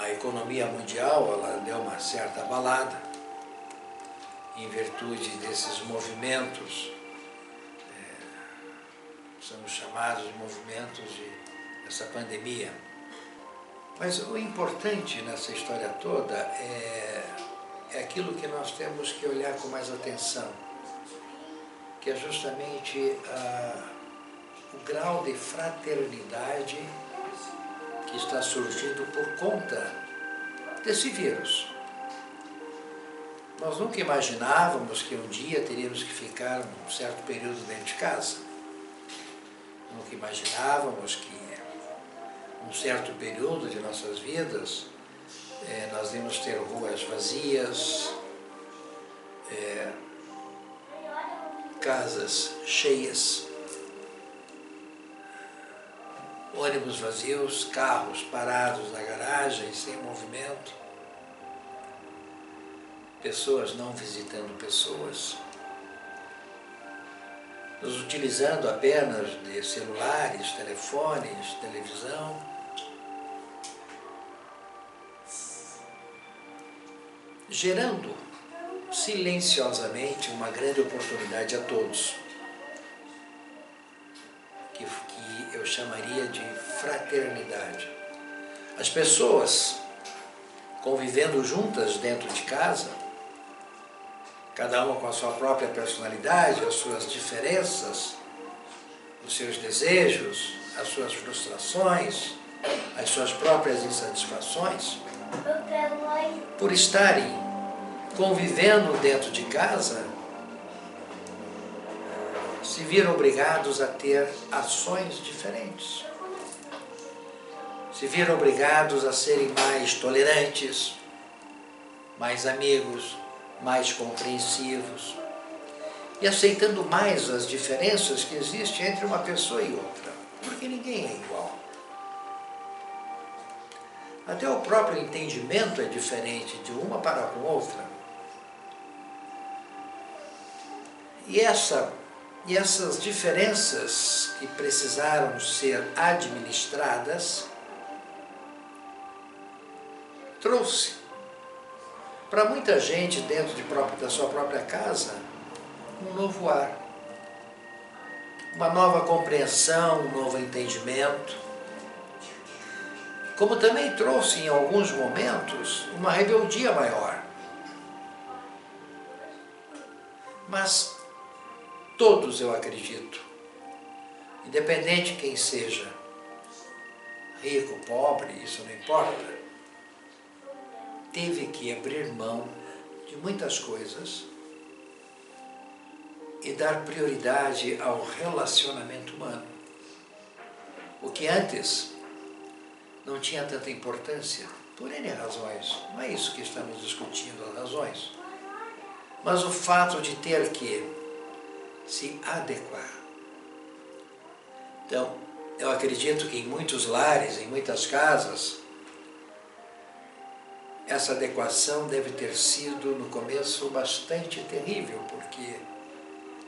a economia mundial ela deu uma certa abalada em virtude desses movimentos, são os chamados movimentos dessa pandemia. Mas o importante nessa história toda é aquilo que nós temos que olhar com mais atenção, que é justamente o grau de fraternidade que está surgindo por conta desse vírus. Nós nunca imaginávamos que um dia teríamos que ficar um certo período dentro de casa. Nunca imaginávamos que um certo período de nossas vidas nós íamos ter ruas vazias, casas cheias, ônibus vazios, carros parados na garagem, sem movimento, pessoas não visitando pessoas, nos utilizando apenas de celulares, telefones, televisão, gerando silenciosamente uma grande oportunidade a todos, que eu chamaria de fraternidade. As pessoas convivendo juntas dentro de casa, cada uma com a sua própria personalidade, as suas diferenças, os seus desejos, as suas frustrações, as suas próprias insatisfações, por estarem convivendo dentro de casa, se viram obrigados a ter ações diferentes. Se viram obrigados a serem mais tolerantes, mais amigos, mais compreensivos e aceitando mais as diferenças que existem entre uma pessoa e outra, porque ninguém é igual. Até o próprio entendimento é diferente de uma para com outra. E essas diferenças que precisaram ser administradas trouxe para muita gente dentro da sua própria casa um novo ar, uma nova compreensão, um novo entendimento, como também trouxe em alguns momentos uma rebeldia maior. Mas todos, eu acredito, independente de quem seja, rico, pobre, isso não importa, teve que abrir mão de muitas coisas e dar prioridade ao relacionamento humano. O que antes não tinha tanta importância, por N razões. Não é isso que estamos discutindo, as razões. Mas o fato de ter que se adequar. Então, eu acredito que em muitos lares, em muitas casas, essa adequação deve ter sido, no começo, bastante terrível, porque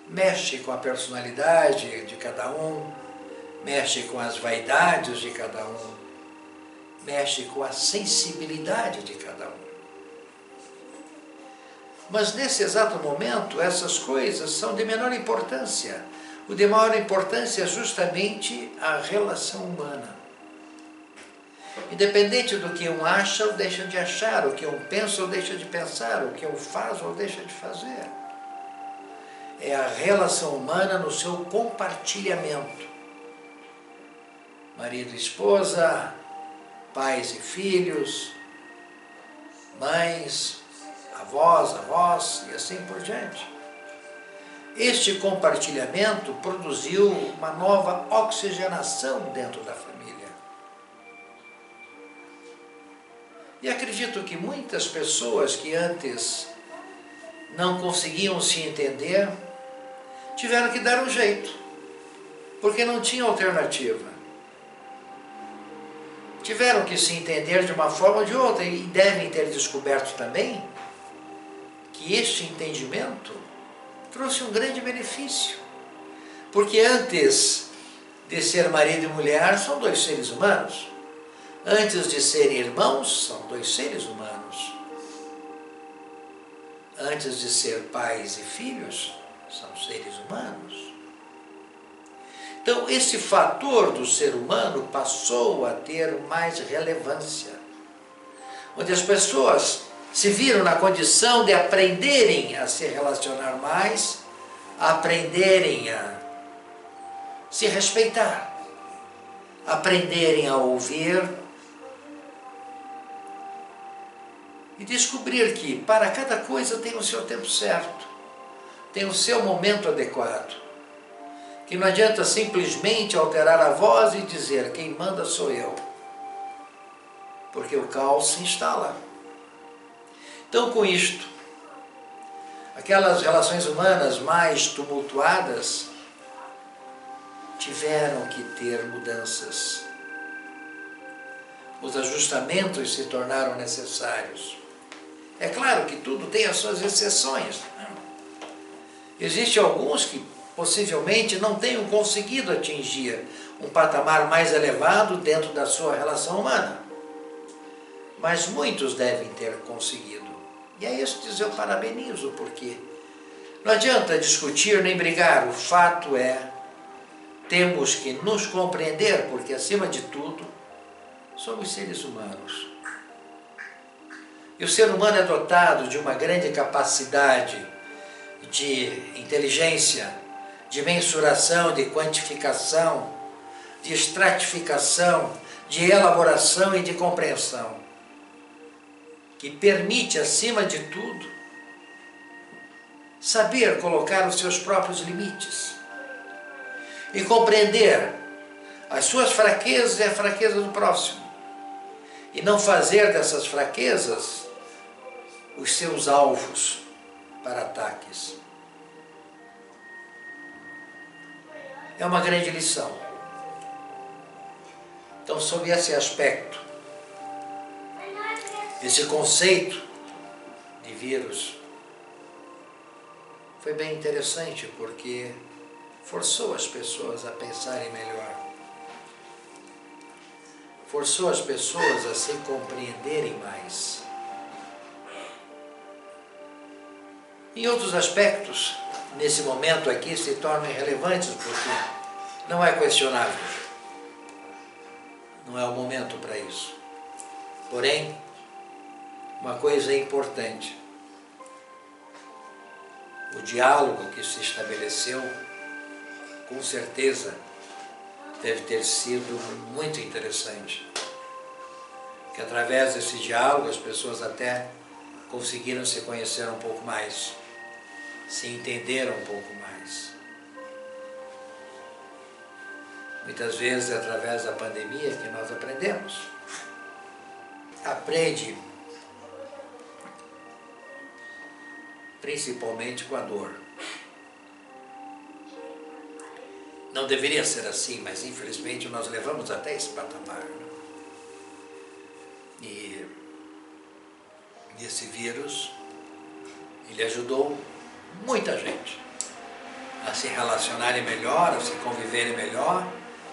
mexe com a personalidade de cada um, mexe com as vaidades de cada um, mexe com a sensibilidade de cada um. Mas nesse exato momento, essas coisas são de menor importância. O de maior importância é justamente a relação humana. Independente do que um acha ou deixa de achar, o que um pensa ou deixa de pensar, o que um faz ou deixa de fazer. É a relação humana no seu compartilhamento. Marido e esposa, pais e filhos, mães, avós e assim por diante. Este compartilhamento produziu uma nova oxigenação dentro da família. E acredito que muitas pessoas que antes não conseguiam se entender, tiveram que dar um jeito, porque não tinha alternativa. Tiveram que se entender de uma forma ou de outra, e devem ter descoberto também que este entendimento trouxe um grande benefício. Porque antes de ser marido e mulher, são dois seres humanos. Antes de serem irmãos, são dois seres humanos. Antes de ser pais e filhos, são seres humanos. Então, esse fator do ser humano passou a ter mais relevância, onde as pessoas se viram na condição de aprenderem a se relacionar mais, aprenderem a se respeitar, aprenderem a ouvir e descobrir que para cada coisa tem o seu tempo certo, tem o seu momento adequado. Que não adianta simplesmente alterar a voz e dizer quem manda sou eu, porque o caos se instala. Então, com isto, aquelas relações humanas mais tumultuadas tiveram que ter mudanças. Os ajustamentos se tornaram necessários. É claro que tudo tem as suas exceções. Existem alguns que possivelmente não tenham conseguido atingir um patamar mais elevado dentro da sua relação humana. Mas muitos devem ter conseguido. E a estes eu parabenizo, porque não adianta discutir nem brigar. O fato é, temos que nos compreender, porque acima de tudo, somos seres humanos. E o ser humano é dotado de uma grande capacidade de inteligência, de mensuração, de quantificação, de estratificação, de elaboração e de compreensão, que permite, acima de tudo, saber colocar os seus próprios limites e compreender as suas fraquezas e a fraqueza do próximo, e não fazer dessas fraquezas os seus alvos para ataques. É uma grande lição. Então, sob esse aspecto, esse conceito de vírus foi bem interessante, porque forçou as pessoas a pensarem melhor. Forçou as pessoas a se compreenderem mais. Em outros aspectos, nesse momento aqui, se tornam irrelevantes, porque não é questionável. Não é o momento para isso. Porém, uma coisa é importante. O diálogo que se estabeleceu, com certeza, deve ter sido muito interessante. Que através desse diálogo as pessoas até conseguiram se conhecer um pouco mais, se entenderam um pouco mais. Muitas vezes é através da pandemia que nós aprendemos. Aprende principalmente com a dor. Não deveria ser assim, mas infelizmente nós levamos até esse patamar, né? E esse vírus, ele ajudou muita gente a se relacionarem melhor, a se conviverem melhor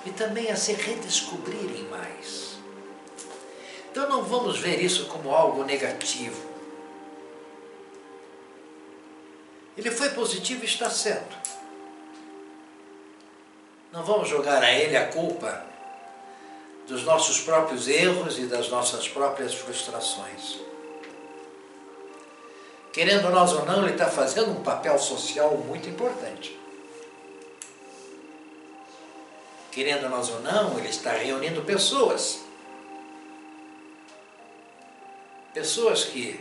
e também a se redescobrirem mais. Então não vamos ver isso como algo negativo. Ele foi positivo e está sendo. Não vamos jogar a ele a culpa dos nossos próprios erros e das nossas próprias frustrações. Querendo nós ou não, ele está fazendo um papel social muito importante. Querendo nós ou não, ele está reunindo pessoas. Pessoas que,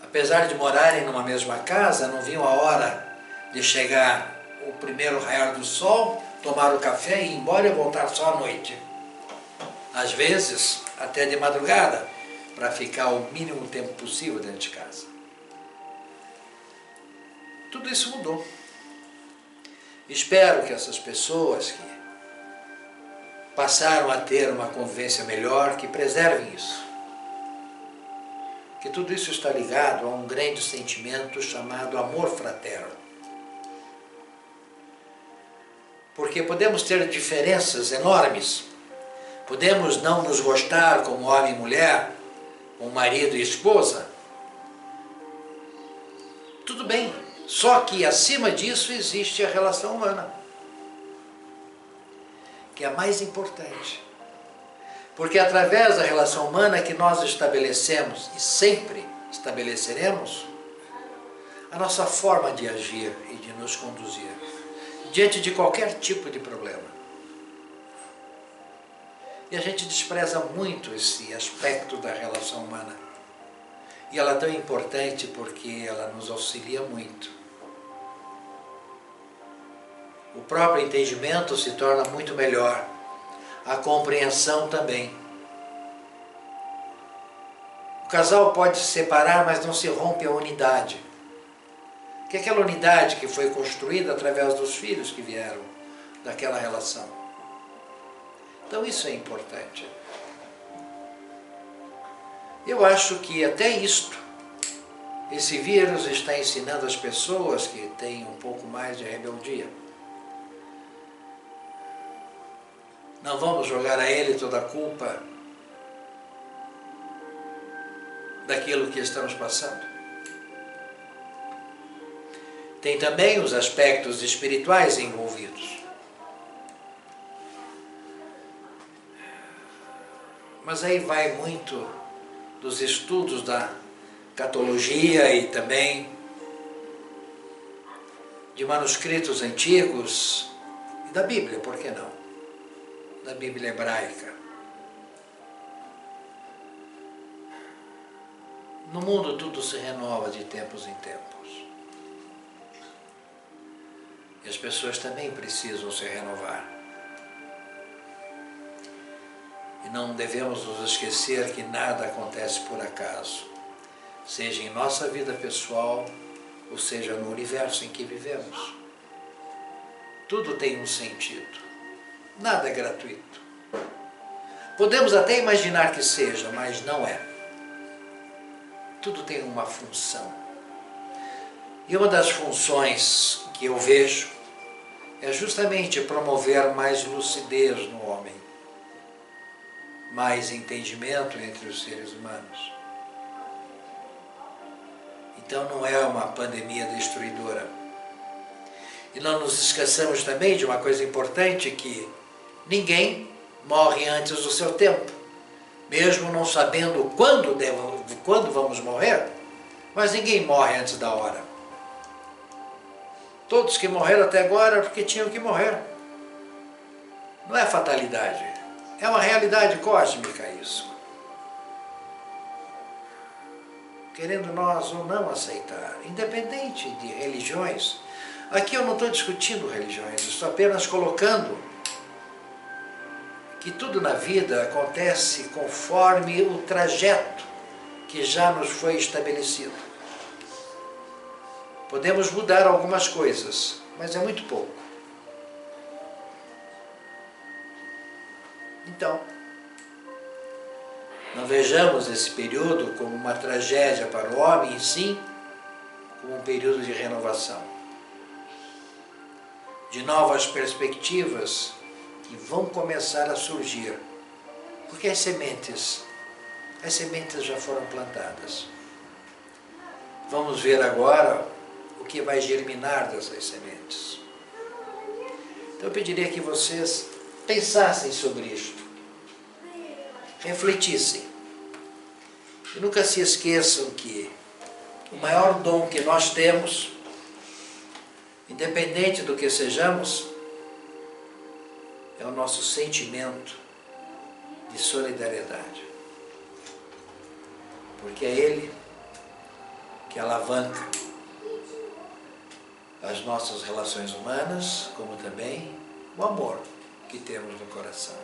apesar de morarem numa mesma casa, não viam a hora de chegar o primeiro raiar do sol, tomar o café e ir embora e voltar só à noite. Às vezes, até de madrugada, para ficar o mínimo tempo possível dentro de casa. Tudo isso mudou. Espero que essas pessoas que passaram a ter uma convivência melhor, que preservem isso. Que tudo isso está ligado a um grande sentimento chamado amor fraterno. Porque podemos ter diferenças enormes, Podemos não nos gostar como homem e mulher, como marido e esposa. Tudo bem, só que acima disso existe a relação humana, que é a mais importante. Porque é através da relação humana que nós estabelecemos, e sempre estabeleceremos, a nossa forma de agir e de nos conduzir diante de qualquer tipo de problema. E a gente despreza muito esse aspecto da relação humana. E ela é tão importante porque ela nos auxilia muito. O próprio entendimento se torna muito melhor. A compreensão também. O casal pode se separar, mas não se rompe a unidade. Que é aquela unidade que foi construída através dos filhos que vieram daquela relação. Então isso é importante. Eu acho que até isto, esse vírus está ensinando as pessoas que têm um pouco mais de rebeldia. Não vamos jogar a ele toda a culpa daquilo que estamos passando. Tem também os aspectos espirituais envolvidos. Mas aí vai muito dos estudos da catologia e também de manuscritos antigos e da Bíblia, por que não? Da Bíblia hebraica. No mundo tudo se renova de tempos em tempos. E as pessoas também precisam se renovar. E não devemos nos esquecer que nada acontece por acaso, seja em nossa vida pessoal, ou seja no universo em que vivemos. Tudo tem um sentido, nada é gratuito. Podemos até imaginar que seja, mas não é. Tudo tem uma função. E uma das funções que eu vejo é justamente promover mais lucidez no homem, mais entendimento entre os seres humanos. Então não é uma pandemia destruidora. E não nos esqueçamos também de uma coisa importante, que ninguém morre antes do seu tempo. Mesmo não sabendo quando vamos morrer, mas ninguém morre antes da hora. Todos que morreram até agora porque tinham que morrer. Não é fatalidade. É uma realidade cósmica isso. Querendo nós ou não aceitar, independente de religiões. Aqui eu não estou discutindo religiões, estou apenas colocando que tudo na vida acontece conforme o trajeto que já nos foi estabelecido. Podemos mudar algumas coisas, mas é muito pouco. Então, não vejamos esse período como uma tragédia para o homem, e sim como um período de renovação, de novas perspectivas que vão começar a surgir, porque as sementes já foram plantadas. Vamos ver agora o que vai germinar dessas sementes. Então eu pediria que vocês pensassem sobre isto, refletissem, e nunca se esqueçam que o maior dom que nós temos, independente do que sejamos, é o nosso sentimento de solidariedade. Porque é ele que alavanca as nossas relações humanas, como também o amor que temos no coração.